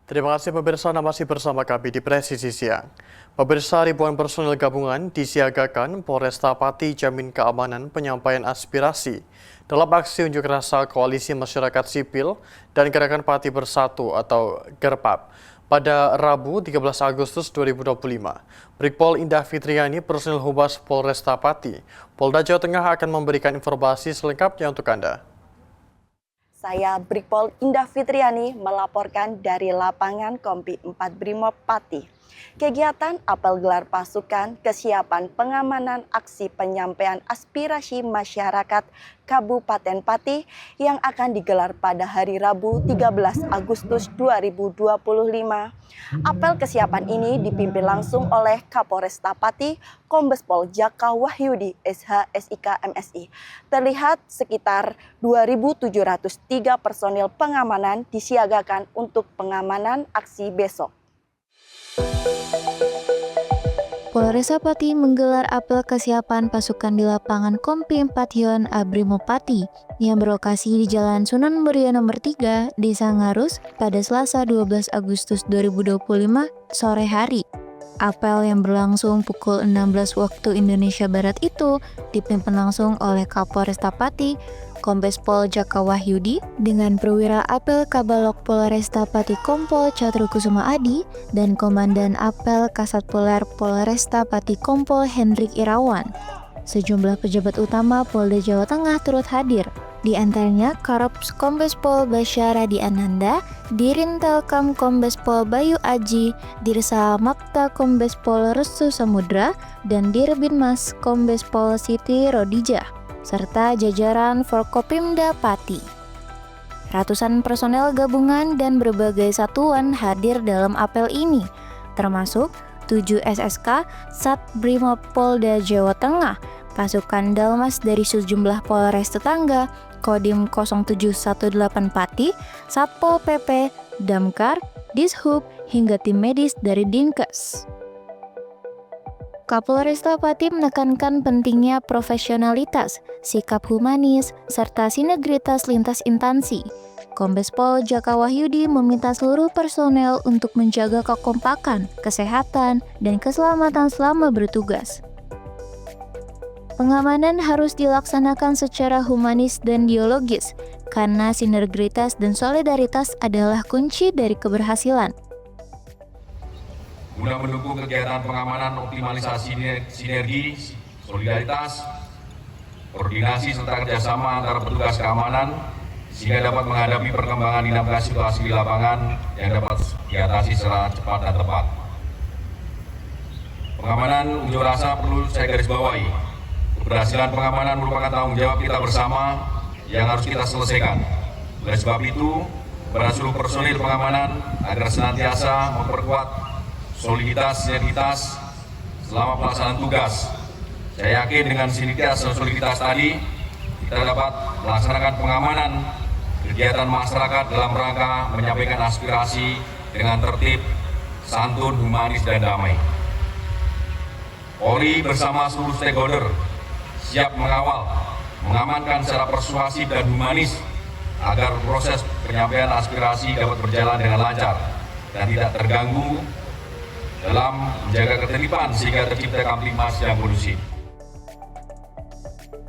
Terima kasih pemirsa, Anda masih bersama kami di Presisi Siang. Pemirsa, ribuan personil gabungan disiagakan Polresta Pati jamin keamanan penyampaian aspirasi dalam aksi unjuk rasa Koalisi Masyarakat Sipil dan Gerakan Pati Bersatu atau GERPAP pada Rabu 13 Agustus 2025. Brigpol Indah Fitriani, personil Humas Polresta Pati, Polda Jawa Tengah akan memberikan informasi selengkapnya untuk Anda. Saya Brigpol Indah Fitriani melaporkan dari lapangan Kompi 4 Brimob Pati. Kegiatan apel gelar pasukan kesiapan pengamanan aksi penyampaian aspirasi masyarakat Kabupaten Pati yang akan digelar pada hari Rabu 13 Agustus 2025. Apel kesiapan ini dipimpin langsung oleh Kapolresta Pati, Kombes Pol Jaka Wahyudi, SH SIK MSI. Terlihat sekitar 2.703 personil pengamanan disiagakan untuk pengamanan aksi besok. Polresta Pati menggelar apel kesiapan pasukan di lapangan Kompi 4 Hyon Brimob Pati yang berlokasi di Jalan Sunan Muria nomor 3, Desa Ngarus pada Selasa 12 Agustus 2025 sore hari. Apel yang berlangsung pukul 16 waktu Indonesia Barat itu dipimpin langsung oleh Kapolresta Pati, Kombes Pol Jaka Wahyudi, dengan perwira apel Kabalok Polresta Pati Kompol Catrukusuma Adi dan Komandan Apel Kasat Poler Polresta Pati Kompol Hendrik Irawan. Sejumlah pejabat utama Polda Jawa Tengah turut hadir, di antaranya Karops Kombes Pol Basyara Ananda, Dirintelkam Kombes Pol Bayu Aji, Dirsa Makta Kombes Pol Restu Samudra, dan Dirbinmas Kombes Pol Siti Rodijah, serta jajaran Forkopimda Pati. Ratusan personel gabungan dan berbagai satuan hadir dalam apel ini, termasuk 7 SSK Sat Brimob Polda Jawa Tengah, pasukan Dalmas dari sejumlah Polres tetangga, Kodim 0718 Pati, Satpol PP, Damkar, Dishub, hingga tim medis dari Dinkes. Kapolresta Pati menekankan pentingnya profesionalitas, sikap humanis, serta sinergitas lintas instansi. Kombes Pol Jaka Wahyudi meminta seluruh personel untuk menjaga kekompakan, kesehatan, dan keselamatan selama bertugas. Pengamanan harus dilaksanakan secara humanis dan dialogis, karena sinergitas dan solidaritas adalah kunci dari keberhasilan. Guna mendukung kegiatan pengamanan, optimalisasi sinergi, solidaritas, koordinasi serta kerjasama antara petugas keamanan sehingga dapat menghadapi perkembangan dinamika situasi di lapangan yang dapat diatasi secara cepat dan tepat. Pengamanan unjuk rasa perlu saya garis bawahi. Keberhasilan pengamanan merupakan tanggung jawab kita bersama yang harus kita selesaikan. Oleh sebab itu, kepada seluruh personil pengamanan agar senantiasa memperkuat soliditas, sinergitas selama pelaksanaan tugas. Saya yakin dengan sinergitas dan soliditas tadi, kita dapat melaksanakan pengamanan kegiatan masyarakat dalam rangka menyampaikan aspirasi dengan tertib, santun, humanis, dan damai. Polri bersama seluruh stakeholder siap mengawal, mengamankan secara persuasif dan humanis agar proses penyampaian aspirasi dapat berjalan dengan lancar dan tidak terganggu dalam menjaga ketertiban sehingga tercipta kamtipmas yang kondusif.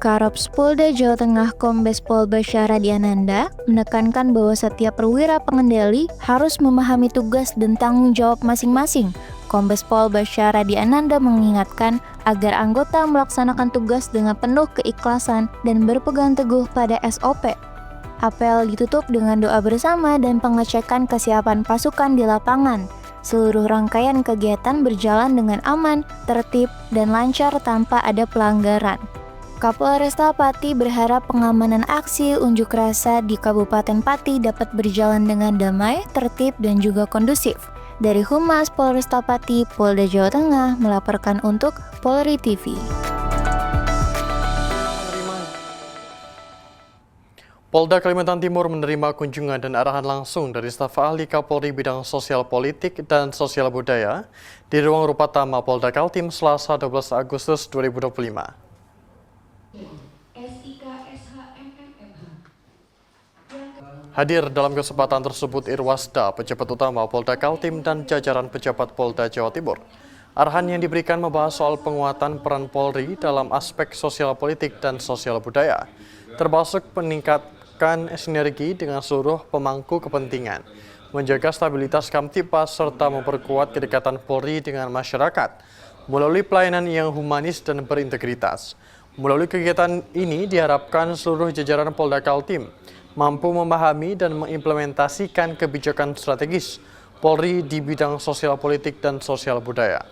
Karops Polda Jawa Tengah Kombes Pol Basyara Ananda menekankan bahwa setiap perwira pengendali harus memahami tugas dan tanggung jawab masing-masing. Kombes Pol Basyara Ananda mengingatkan agar anggota melaksanakan tugas dengan penuh keikhlasan dan berpegang teguh pada SOP. Apel ditutup dengan doa bersama dan pengecekan kesiapan pasukan di lapangan. Seluruh rangkaian kegiatan berjalan dengan aman, tertib, dan lancar tanpa ada pelanggaran. Kapolresta Pati berharap pengamanan aksi unjuk rasa di Kabupaten Pati dapat berjalan dengan damai, tertib, dan juga kondusif. Dari Humas Polresta Pati, Polda Jawa Tengah melaporkan untuk Polri TV. Polda Kalimantan Timur menerima kunjungan dan arahan langsung dari staf ahli Kapolri bidang sosial politik dan sosial budaya di ruang Rupatama Polda Kaltim Selasa 12 Agustus 2025. Hadir dalam kesempatan tersebut Irwasda, pejabat utama Polda Kaltim dan jajaran pejabat Polda Jawa Timur. Arahan yang diberikan membahas soal penguatan peran Polri dalam aspek sosial politik dan sosial budaya, termasuk meningkatkan sinergi dengan seluruh pemangku kepentingan, menjaga stabilitas Kamtipas, serta memperkuat kedekatan Polri dengan masyarakat melalui pelayanan yang humanis dan berintegritas. Melalui kegiatan ini diharapkan seluruh jajaran Polda Kaltim mampu memahami dan mengimplementasikan kebijakan strategis Polri di bidang sosial politik dan sosial budaya,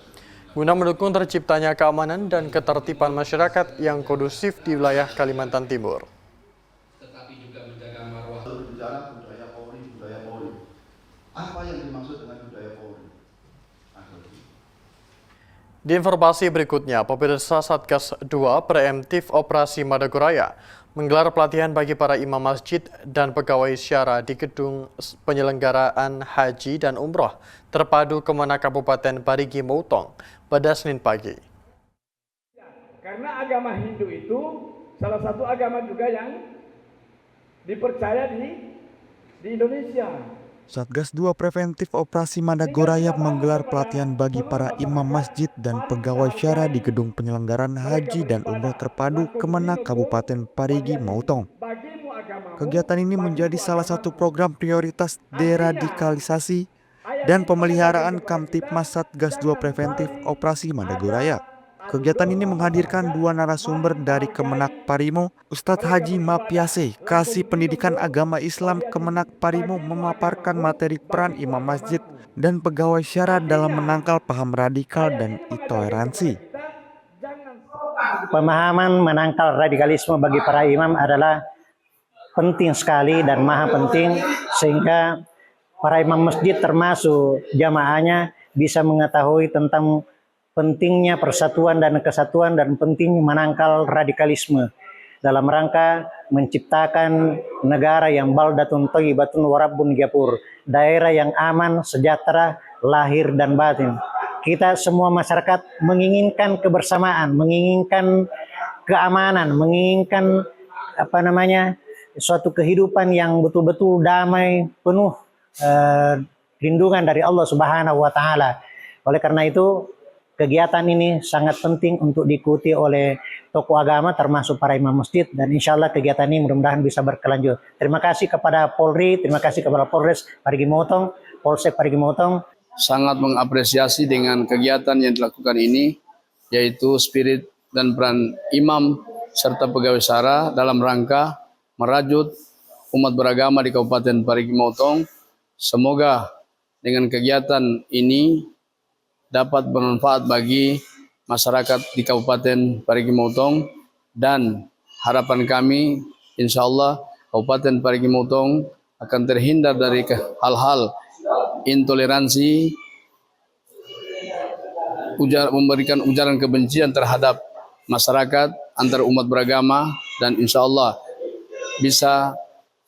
guna mendukung terciptanya keamanan dan ketertiban masyarakat yang kondusif di wilayah Kalimantan Timur. Bicara budaya Polri. Apa yang dimaksud dengan budaya Polri? Di informasi berikutnya, pemirsa Satgas 2 Preemptif Operasi Madagoraya menggelar pelatihan bagi para imam masjid dan pegawai syara di gedung penyelenggaraan haji dan umroh terpadu Kemenak Kabupaten Parigi Motong pada Senin pagi. Karena agama Hindu itu salah satu agama juga yang dipercaya di Indonesia. Satgas 2 Preventif Operasi Madagoraya menggelar pelatihan bagi para imam masjid dan pegawai syara di gedung penyelenggaraan haji dan umroh terpadu Kemenak Kabupaten Parigi Motong. Kegiatan ini menjadi salah satu program prioritas deradikalisasi dan pemeliharaan Kamtipmas Satgas 2 Preventif Operasi Madagoraya. Kegiatan ini menghadirkan dua narasumber dari Kemenak Parimo, Ustadz Haji Mapiase, Kasih Pendidikan Agama Islam Kemenak Parimo memaparkan materi peran imam masjid dan pegawai syara dalam menangkal paham radikal dan intoleransi. Pemahaman menangkal radikalisme bagi para imam adalah penting sekali dan maha penting, sehingga para imam masjid termasuk jamaahnya bisa mengetahui tentang pentingnya persatuan dan kesatuan dan pentingnya menangkal radikalisme dalam rangka menciptakan negara yang baldatun thayyibatun wa rabbun ghafur, daerah yang aman, sejahtera, lahir dan batin. Kita semua masyarakat menginginkan kebersamaan, menginginkan keamanan, menginginkan suatu kehidupan yang betul-betul damai, penuh lindungan dari Allah Subhanahu wa taala. Oleh karena itu, kegiatan ini sangat penting untuk diikuti oleh tokoh agama termasuk para imam masjid, dan insya Allah kegiatan ini mudah-mudahan bisa berkelanjut. Terima kasih kepada Polri, terima kasih kepada Polres Parigi Motong, Polsek Parigi Motong. Sangat mengapresiasi dengan kegiatan yang dilakukan ini, yaitu spirit dan peran imam serta pegawai syara dalam rangka merajut umat beragama di Kabupaten Parigi Motong. Semoga dengan kegiatan ini dapat bermanfaat bagi masyarakat di Kabupaten Parigi Motong, dan harapan kami insya Allah Kabupaten Parigi Motong akan terhindar dari hal-hal intoleransi, memberikan ujaran kebencian terhadap masyarakat antar umat beragama, dan insya Allah bisa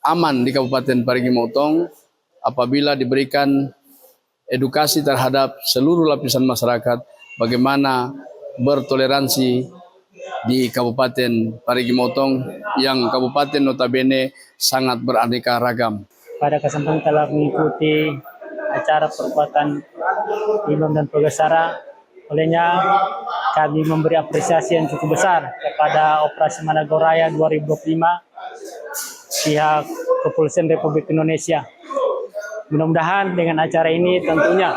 aman di Kabupaten Parigi Motong apabila diberikan edukasi terhadap seluruh lapisan masyarakat bagaimana bertoleransi di Kabupaten Parigi Motong yang kabupaten notabene sangat beraneka ragam. Pada kesempatan telah mengikuti acara perkuatan imam dan pegawai syara, olehnya kami memberi apresiasi yang cukup besar kepada Operasi Madagoraya 2025 pihak Kepolisian Republik Indonesia. Mudah-mudahan dengan acara ini tentunya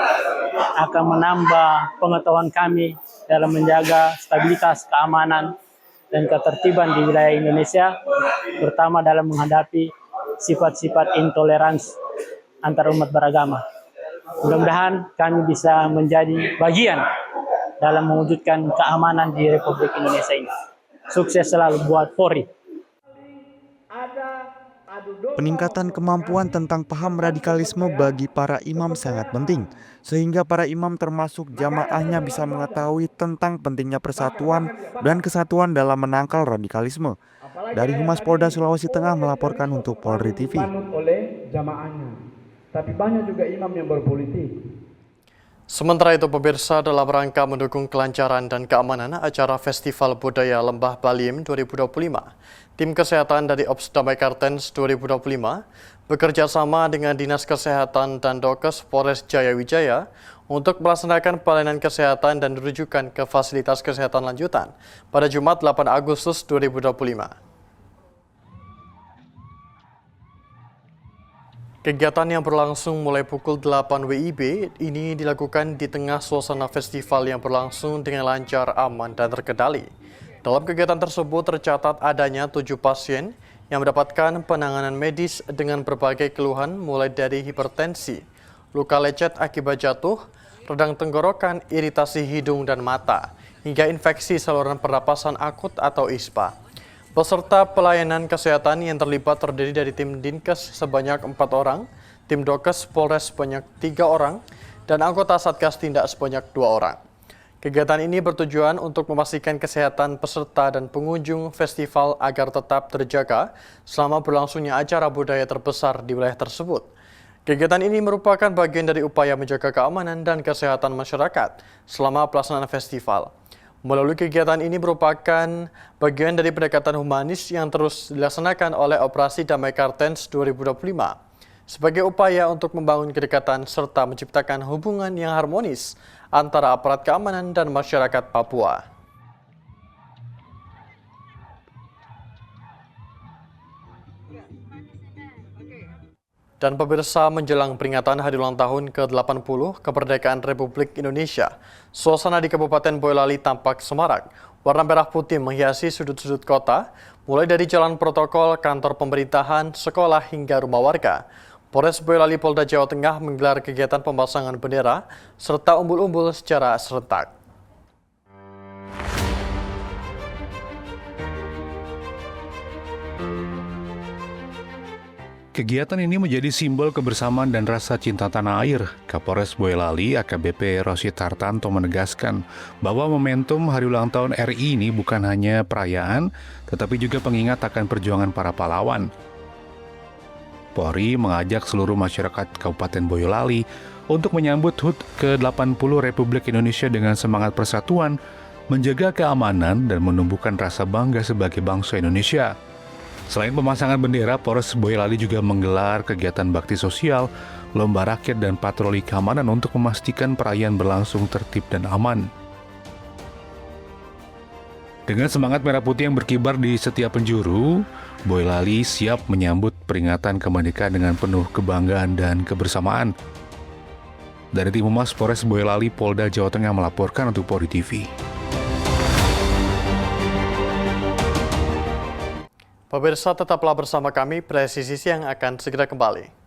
akan menambah pengetahuan kami dalam menjaga stabilitas, keamanan, dan ketertiban di wilayah Indonesia, terutama dalam menghadapi sifat-sifat intoleransi antar umat beragama. Mudah-mudahan kami bisa menjadi bagian dalam mewujudkan keamanan di Republik Indonesia ini. Sukses selalu buat Polri. Peningkatan kemampuan tentang paham radikalisme bagi para imam sangat penting, sehingga para imam termasuk jamaahnya bisa mengetahui tentang pentingnya persatuan dan kesatuan dalam menangkal radikalisme. Dari Humas Polda Sulawesi Tengah melaporkan untuk Polri TV. Oleh jamaahnya, tapi banyak juga imam yang berpolitik. Sementara itu, pemirsa, dalam rangka mendukung kelancaran dan keamanan acara Festival Budaya Lembah Baliem 2025, Tim kesehatan dari Ops Damai Kartens 2025 bekerja sama dengan Dinas Kesehatan dan Dokes Polres Jayawijaya untuk melaksanakan pelayanan kesehatan dan rujukan ke fasilitas kesehatan lanjutan pada Jumat 8 Agustus 2025. Kegiatan yang berlangsung mulai pukul 8 WIB ini dilakukan di tengah suasana festival yang berlangsung dengan lancar, aman, dan terkendali. Dalam kegiatan tersebut tercatat adanya 7 pasien yang mendapatkan penanganan medis dengan berbagai keluhan mulai dari hipertensi, luka lecet akibat jatuh, radang tenggorokan, iritasi hidung dan mata, hingga infeksi saluran pernapasan akut atau ISPA. Peserta pelayanan kesehatan yang terlibat terdiri dari tim Dinkes sebanyak 4 orang, tim Dokes Polres sebanyak 3 orang, dan anggota Satgas Tindak sebanyak 2 orang. Kegiatan ini bertujuan untuk memastikan kesehatan peserta dan pengunjung festival agar tetap terjaga selama berlangsungnya acara budaya terbesar di wilayah tersebut. Kegiatan ini merupakan bagian dari upaya menjaga keamanan dan kesehatan masyarakat selama pelaksanaan festival. Melalui kegiatan ini merupakan bagian dari pendekatan humanis yang terus dilaksanakan oleh Operasi Damai Kartens 2025 sebagai upaya untuk membangun kedekatan serta menciptakan hubungan yang harmonis antara aparat keamanan dan masyarakat Papua. Dan pemirsa, menjelang peringatan hari ulang tahun ke-80 kemerdekaan Republik Indonesia, suasana di Kabupaten Boyolali tampak semarak. Warna merah putih menghiasi sudut-sudut kota, mulai dari jalan protokol, kantor pemerintahan, sekolah hingga rumah warga. Polres Boyolali Polda Jawa Tengah menggelar kegiatan pemasangan bendera serta umbul-umbul secara serentak. Kegiatan ini menjadi simbol kebersamaan dan rasa cinta tanah air. Kapolres Boyolali AKBP Rosid Hartanto menegaskan bahwa momentum Hari Ulang Tahun RI ini bukan hanya perayaan, tetapi juga pengingat akan perjuangan para pahlawan. Polri mengajak seluruh masyarakat Kabupaten Boyolali untuk menyambut HUT ke-80 Republik Indonesia dengan semangat persatuan, menjaga keamanan, dan menumbuhkan rasa bangga sebagai bangsa Indonesia. Selain pemasangan bendera, Polres Boyolali juga menggelar kegiatan bakti sosial, lomba rakyat, dan patroli keamanan untuk memastikan perayaan berlangsung tertib dan aman. Dengan semangat merah putih yang berkibar di setiap penjuru, Boyolali siap menyambut peringatan kemerdekaan dengan penuh kebanggaan dan kebersamaan. Dari tim Humas Polres Boyolali, Polda Jawa Tengah melaporkan untuk Polri TV. Pemirsa, tetaplah bersama kami, Presisi Siang akan segera kembali.